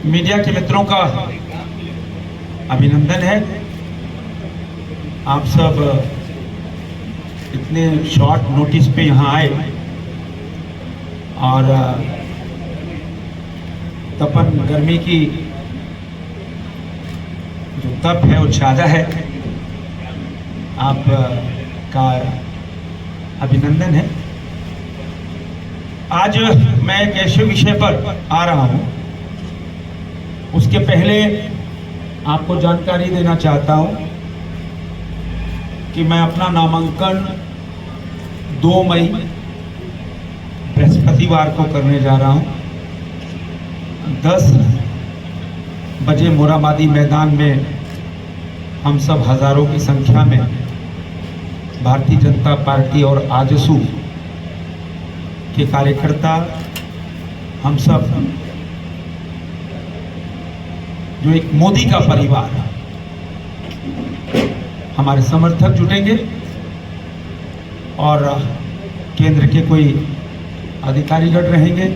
Media के मित्रों का अभिनंदन है। आप सब इतने शॉर्ट नोटिस पे यहाँ आए और तपन गर्मी की जो तप है वो ज़्यादा है। आप का अभिनंदन है। आज मैं एक ऐसे विषय पर आ रहा हूँ, उसके पहले आपको जानकारी देना चाहता हूँ कि मैं अपना नामांकन 2 मई बृहस्पतिवार को करने जा रहा हूँ। 10 बजे मोराबादी मैदान में हम सब हजारों की संख्या में भारतीय जनता पार्टी और आजसू के कार्यकर्ता, हम सब जो एक मोदी का परिवार, हमारे समर्थक जुटेंगे और केंद्र के कोई अधिकारीगण रहेंगे,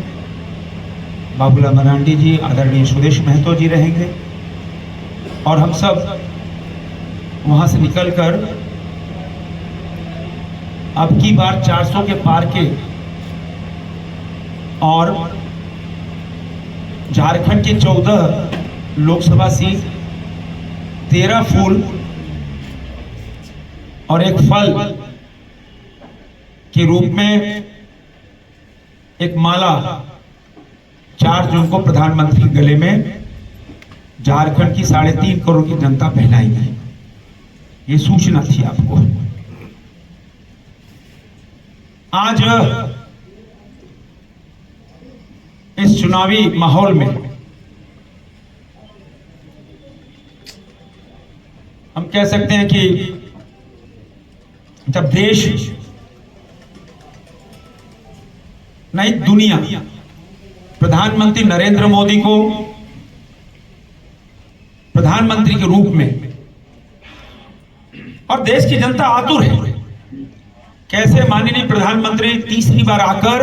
बाबूलाल मरांडी जी, आदरणीय सुदेश महतो जी रहेंगे और हम सब वहां से निकलकर अब की बार 400 के पार के और झारखंड के 14 लोकसभा सीट, 13 फूल और एक फल के रूप में एक माला 4 जून को प्रधानमंत्री के गले में झारखंड की 3.5 करोड़ की जनता पहनाएगी। ये सूचना थी आपको। आज इस चुनावी माहौल में हम कह सकते हैं कि जब देश नहीं दुनिया प्रधानमंत्री नरेंद्र मोदी को प्रधानमंत्री के रूप में और देश की जनता आतुर है, कैसे माननीय प्रधानमंत्री तीसरी बार आकर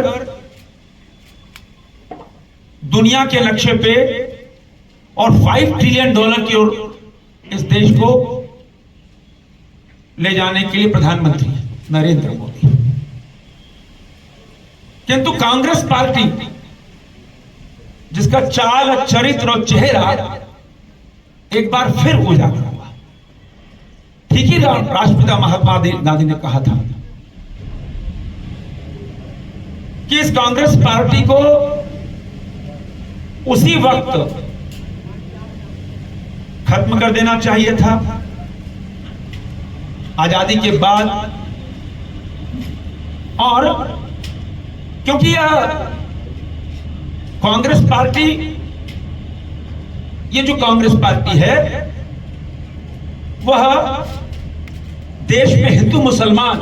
दुनिया के लक्ष्य पे और $5 ट्रिलियन की ओर इस देश को ले जाने के लिए प्रधानमंत्री नरेंद्र मोदी। किंतु कांग्रेस पार्टी, जिसका चाल, चरित्र और चेहरा एक बार फिर उजागर हुआ। ठीक ही राष्ट्रपिता महात्मा गांधी ने कहा था कि इस कांग्रेस पार्टी को उसी वक्त खत्म कर देना चाहिए था, आजादी के बाद। और क्योंकि यह कांग्रेस पार्टी, ये जो कांग्रेस पार्टी है वह देश में हिंदू मुसलमान,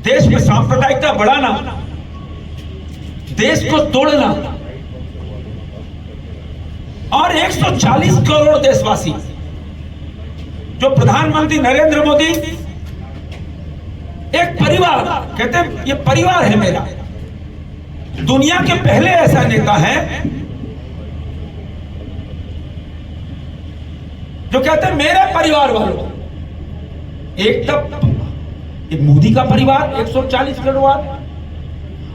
देश में सांप्रदायिकता बढ़ाना, देश को तोड़ना और 140 करोड़ देशवासी, जो प्रधानमंत्री नरेंद्र मोदी एक परिवार कहते हैं, ये परिवार है मेरा। दुनिया के पहले ऐसा नेता है जो कहते हैं मेरे परिवार वालों। एक तब एक मोदी का परिवार 140 करोड़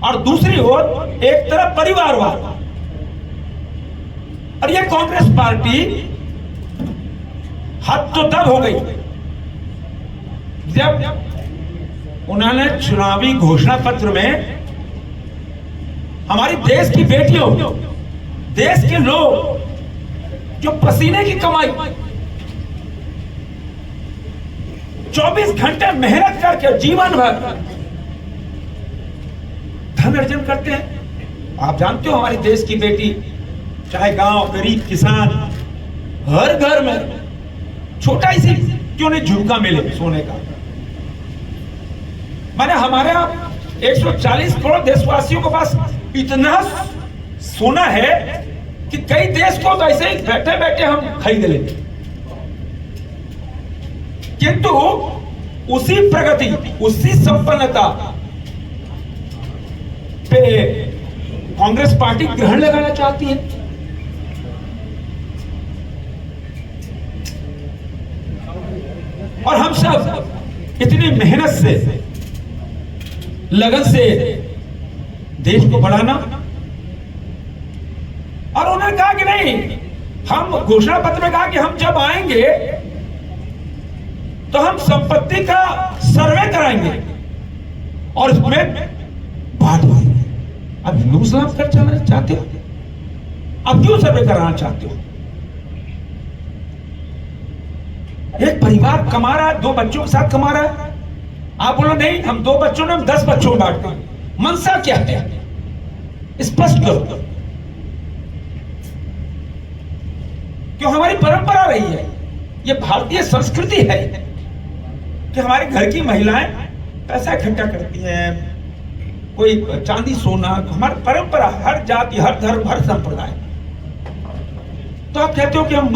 और दूसरी ओर एक तरफ परिवारवाद। और ये कांग्रेस पार्टी हद तो तब हो गई जब उन्होंने चुनावी घोषणा पत्र में हमारी देश की बेटियों, देश के लोग जो पसीने की कमाई 24 घंटे मेहनत करके जीवन भर धन अर्जन करते हैं। आप जानते हो हमारी देश की बेटी, चाहे गांव, गरीब, किसान, हर घर में छोटा ही सी क्यों नहीं झुमका मिले सोने का। माने हमारे 140 करोड़ देशवासियों के पास इतना सोना है कि कई देश को तो ऐसे ही बैठे बैठे हम खरीद लेंगे। किंतु उसी प्रगति, उसी संपन्नता पे कांग्रेस पार्टी ग्रहण लगाना चाहती है। और हम सब इतनी मेहनत से, लगन से देश को बढ़ाना, और उन्होंने कहा कि नहीं, हम घोषणा पत्र में कहा कि हम जब आएंगे तो हम संपत्ति का सर्वे कराएंगे और इसमें बांट देंगे। अब हिंदू मुसलमान कर चलना चाहते हो? अब क्यों सर्वे कराना चाहते हो? एक परिवार कमा रहा है, 2 बच्चों के साथ कमा रहा है, आप बोलो नहीं हम 2 बच्चों ने, हम 10 बच्चों में बांटते हैं। मनसा क्या है? स्पष्ट करो। क्यों? हमारी परंपरा रही है, ये भारतीय संस्कृति है कि हमारे घर की महिलाएं पैसा इकट्ठा करती हैं, कोई चांदी सोना, हमारी परंपरा, हर जाति, हर धर्म, हर संप्रदाय। तो आप कहते हो कि हम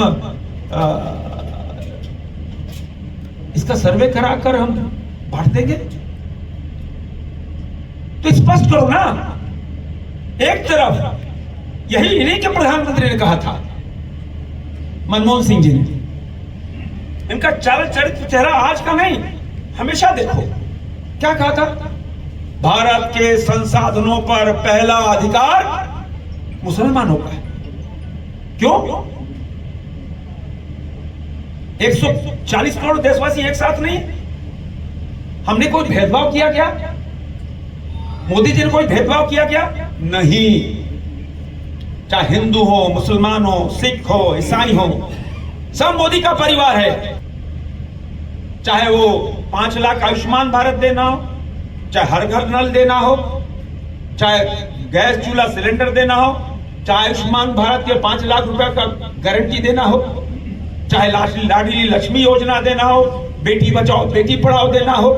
इसका सर्वे कराकर हम बांट देंगे? तो स्पष्ट करो ना। एक तरफ यही इन्हीं के प्रधानमंत्री ने कहा था, मनमोहन सिंह जी ने, इनका चाल चरित्र चेहरा आज का नहीं, हमेशा देखो, क्या कहा था? भारत के संसाधनों पर पहला अधिकार मुसलमानों का है। क्यों? 140 करोड़ देशवासी एक साथ नहीं। हमने कोई भेदभाव किया क्या? मोदी जी ने कोई भेदभाव किया क्या? नहीं। चाहे हिंदू हो, मुसलमान हो, सिख हो, ईसाई हो, सब मोदी का परिवार है। चाहे वो 5 लाख आयुष्मान भारत देना हो, चाहे हर घर नल देना हो, चाहे गैस चूल्हा सिलेंडर देना हो, चाहे आयुष्मान भारत के 5 लाख रुपए का गारंटी देना हो, चाहे लाडली लक्ष्मी योजना देना हो, बेटी बचाओ बेटी पढ़ाओ देना हो,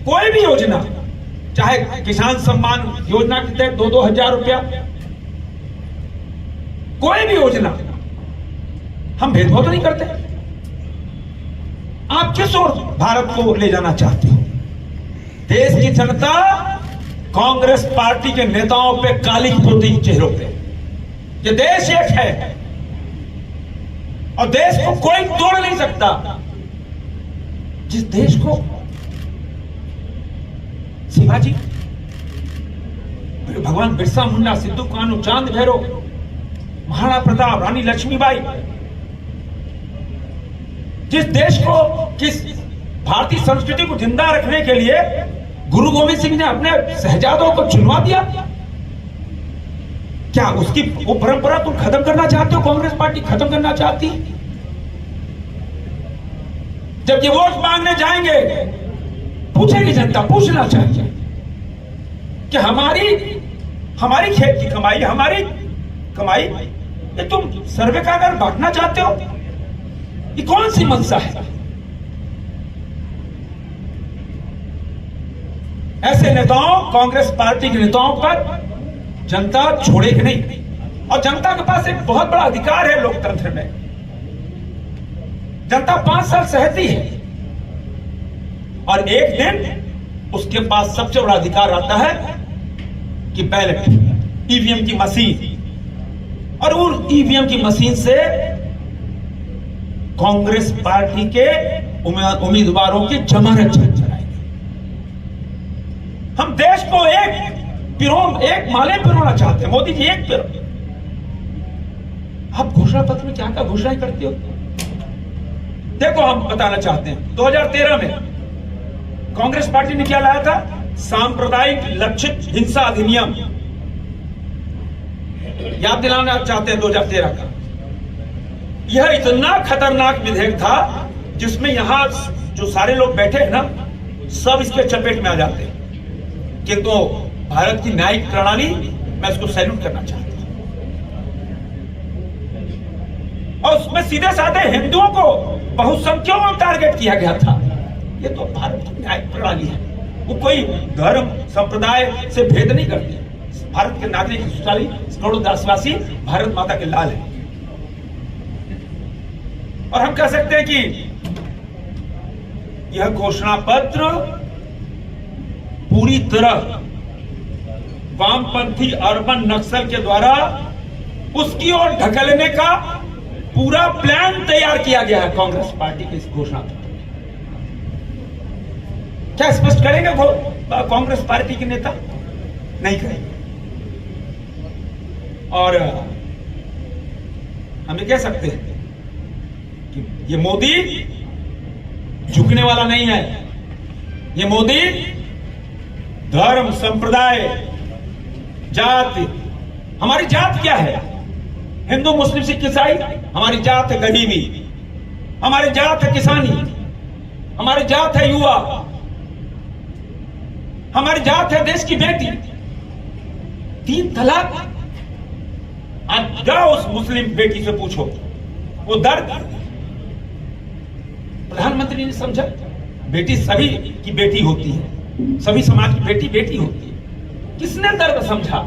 कोई भी योजना, चाहे किसान सम्मान योजना के तहत 2-2 हजार रुपया, कोई भी योजना, हम भेदभाव तो नहीं करते। आप किस ओर भारत को ले जाना चाहते हो? देश की जनता कांग्रेस पार्टी के नेताओं पे काली पोती चेहरों पे, ये देश एक है और देश को कोई तोड़ नहीं सकता। जिस देश को शिवाजी, भगवान बिरसा मुंडा, सिद्धू कान्हू, चांद भैरव, महाराणा प्रताप, रानी लक्ष्मीबाई, जिस देश को, किस भारतीय संस्कृति को जिंदा रखने के लिए गुरु गोविंद सिंह ने अपने शहजादों को चुनवा दिया, क्या उसकी वो परंपरा तुम खत्म करना चाहते हो? कांग्रेस पार्टी खत्म करना चाहती है? जब ये वोट मांगने जाएंगे, पूछेगी जनता, पूछना चाहिए कि हमारी खेत की कमाई, हमारी कमाई, ये तुम सर्वे का अगर बांटना चाहते हो, ये कौन सी मनसा है? ऐसे नेताओं, कांग्रेस पार्टी के नेताओं पर जनता छोड़ेगी नहीं। और जनता के पास एक बहुत बड़ा अधिकार है लोकतंत्र में। जनता 5 साल सहती है और एक दिन उसके पास सबसे बड़ा अधिकार आता है कि बैलेट, ईवीएम की मशीन, और उन ईवीएम की मशीन से कांग्रेस पार्टी के उम्मीदवारों की जमानत चलाएंगे। हम देश को एक माले पिरोना चाहते हैं। मोदी जी एक पिरो। आप घोषणा पत्र में क्या क्या घोषणाएं करते हो? देखो, हम बताना चाहते हैं 2013 में कांग्रेस पार्टी ने क्या लाया था? सांप्रदायिक लक्षित हिंसा अधिनियम। याद दिलाना चाहते हैं 2013 का। यह इतना खतरनाक विधेयक था जिसमें यहां जो सारे लोग बैठे हैं ना, सब इसके चपेट में आ जाते हैं। किंतु भारत की न्यायिक प्रणाली, मैं इसको सैल्यूट करना चाहता हूं। और उसमें सीधे साधे हिंदुओं को, बहुसंख्यकों को टारगेट किया गया था। ये तो भारत की न्यायिक प्रणाली है, वो कोई धर्म संप्रदाय से भेद नहीं करती। भारत के नागरिक, करोड़ों देशवासी भारत माता के लाल है। और हम कह सकते हैं कि यह घोषणा पत्र पूरी तरह वामपंथी अर्बन नक्सल के द्वारा उसकी ओर ढकेलने का पूरा प्लान तैयार किया गया है कांग्रेस पार्टी के इस घोषणा पत्र। क्या स्पष्ट करेंगे वो कांग्रेस पार्टी के नेता? नहीं करेंगे। और हम ये कह सकते हैं कि ये मोदी झुकने वाला नहीं है। ये मोदी धर्म, संप्रदाय, जाति, हमारी जात क्या है? हिंदू, मुस्लिम, सिख, ईसाई। हमारी जात है गरीबी, हमारी जात है किसानी, हमारी जात है युवा, हमारी जात है देश की बेटी। 3 तलाक। आज जाओ उस मुस्लिम बेटी से पूछो वो दर्द प्रधानमंत्री ने समझा। बेटी सभी की बेटी होती है, सभी समाज की बेटी बेटी होती है। किसने दर्द समझा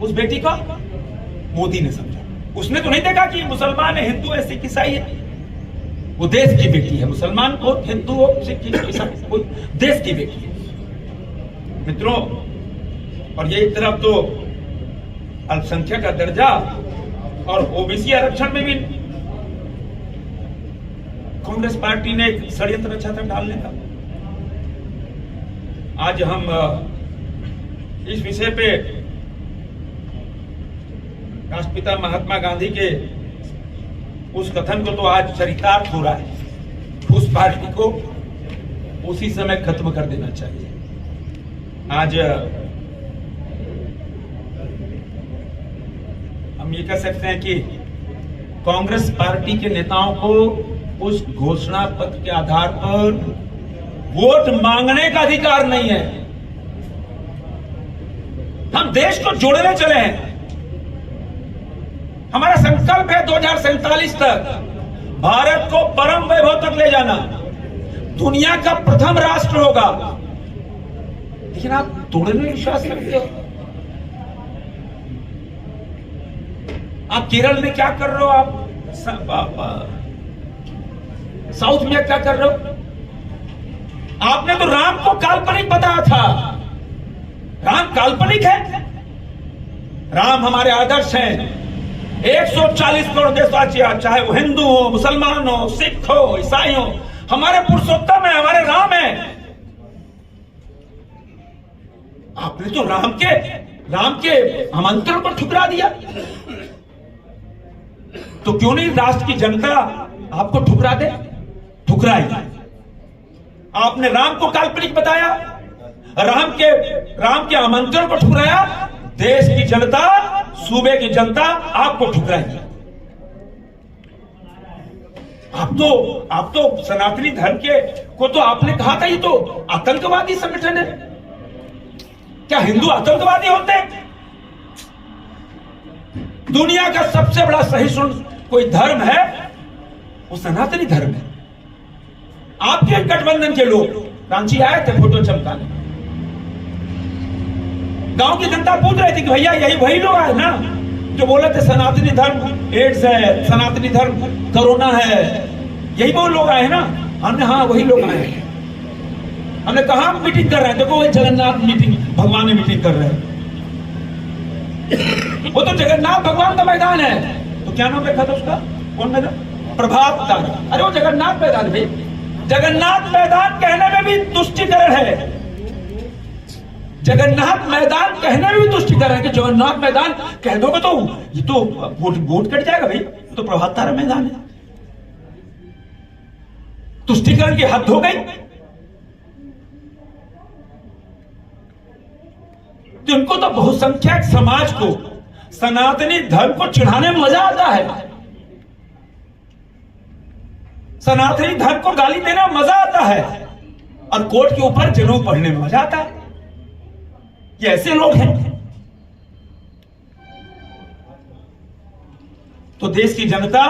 उस बेटी का? मोदी ने समझा। उसने तो नहीं देखा कि मुसलमान है, हिंदू है, सिख, ईसाई है। वो देश की बेटी है। मुसलमान हो, हिंदू हो, सिख, ईसाई, वो देश की बेटी है मित्रों। और ये एक तरफ तो अल्पसंख्यक का दर्जा और ओबीसी आरक्षण में भी कांग्रेस पार्टी ने एक षड्यंत्र रचा था डालने का। आज हम इस विषय पे राष्ट्रपिता महात्मा गांधी के उस कथन को तो आज चरितार्थ हो रहा है। उस पार्टी को उसी समय खत्म कर देना चाहिए। आज हम ये कह सकते हैं कि कांग्रेस पार्टी के नेताओं को उस घोषणा पत्र के आधार पर वोट मांगने का अधिकार नहीं है। हम देश को जोड़ने चले हैं। हमारा संकल्प है 2047 तक भारत को परम वैभव तक ले जाना, दुनिया का प्रथम राष्ट्र होगा। लेकिन आप तोड़ने में विश्वास रखते हो। आप केरल में क्या कर रहे हो? आप साउथ में क्या कर रहे हो? आपने तो राम को काल्पनिक बताया था। राम काल्पनिक है? राम हमारे आदर्श हैं। 140 करोड़ देशवासी, चाहे वो हिंदू हो, मुसलमान हो, सिख हो, ईसाई हो, हमारे पुरुषोत्तम है, हमारे राम है। आपने तो राम के आमंत्रण को ठुकरा दिया। तो क्यों नहीं राष्ट्र की जनता आपको ठुकरा दे? ठुकराई। आपने राम को काल्पनिक बताया, राम के आमंत्रण को ठुकराया। देश की जनता, सूबे की जनता आपको ठुकराई। आप तो सनातनी धर्म को तो आपने कहा था ये तो आतंकवादी संगठन है। क्या हिंदू आतंकवादी होते हैं? दुनिया का सबसे बड़ा सहिष्णु कोई धर्म है वो सनातनी धर्म है। आपके गठबंधन के लोग रांची आए थे फोटो चमकाने। गांव की जनता पूछ रही थी कि भैया यही वही लोग आए ना जो बोले थे सनातनी धर्म एड्स है, सनातनी धर्म कोरोना है, यही वो लोग आए ना? हमने हाँ वही लोग आए हैं। हमने कहा मीटिंग कर रहे हैं, देखो वही जगन्नाथ मीटिंग, भगवान ने मीटिंग कर रहे हैं। वो तो जगन्नाथ भगवान का मैदान है। तो क्या नाम रखा था उसका? कौन मैदान? प्रभात तारा। अरे वो जगन्नाथ मैदान भाई। जगन्नाथ मैदान कहने में भी तुष्टिकरण है। जगन्नाथ मैदान कहने में भी तुष्टिकरण है कि जगन्नाथ मैदान कह दोगे तो ये तो वोट कट जाएगा भाई। तो प्रभात तारा मैदान है। तुष्टिकरण की हद हो गई। तो इनको तो बहुसंख्यक समाज को, सनातनी धर्म को चिढ़ाने में मजा आता है। सनातनी धर्म को गाली देने में मजा आता है और कोर्ट के ऊपर जनेऊ पढ़ने में मजा आता है। ये ऐसे लोग हैं। तो देश की जनता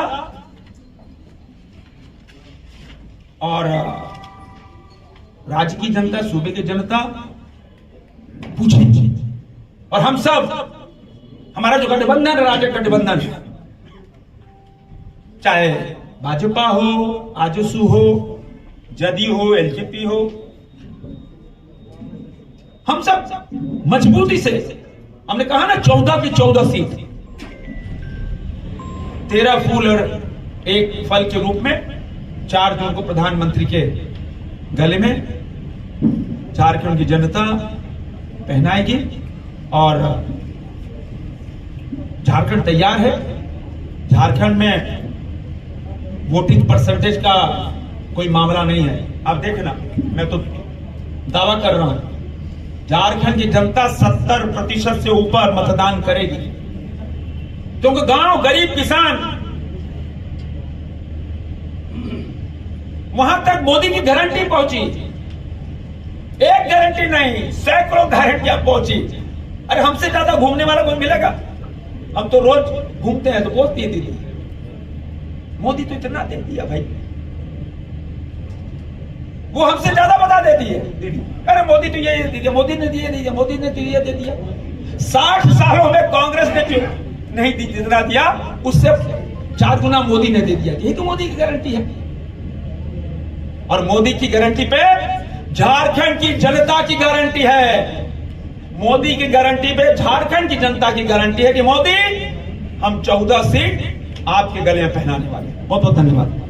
और राज्य की जनता, सूबे की जनता पूछेंगे। और हम सब, हमारा जो गठबंधन है, राज्य गठबंधन है, चाहे भाजपा हो, आजसू हो, जदयू हो, एलजेपी हो, हम सब मजबूती से, हमने कहा ना 14 की 14 सीट, 13 फूल और एक फल के रूप में 4 जून को प्रधानमंत्री के गले में झारखंड की जनता पहनाएगी। और झारखंड तैयार है। झारखंड में वोटिंग परसेंटेज का कोई मामला नहीं है। आप देखना, मैं तो दावा कर रहा हूं झारखंड की जनता 70% से ऊपर मतदान करेगी, क्योंकि गांव, गरीब किसान, वहां तक मोदी की गारंटी पहुंची। एक गारंटी नहीं, सैकड़ों गारंटियां पहुंची। अरे हमसे ज्यादा घूमने वाला कोई मिलेगा? हम तो रोज घूमते हैं, तो बहुत दे दी। मोदी तो इतना दे दिया भाई, वो हमसे ज्यादा बता देती है। अरे मोदी तो ये दे दिया, मोदी ने दिए दिया, मोदी ने तो ये दे दिया। 60 सालों में कांग्रेस ने जो नहीं जितना दिया, उससे 4 गुना मोदी ने दे दिया। यही तो मोदी की गारंटी है। और मोदी की गारंटी पे झारखंड की जनता की गारंटी है। मोदी की गारंटी पे झारखंड की जनता की गारंटी है कि मोदी, हम 14 सीट आपके गले में पहनाने वाले हैं। बहुत बहुत धन्यवाद।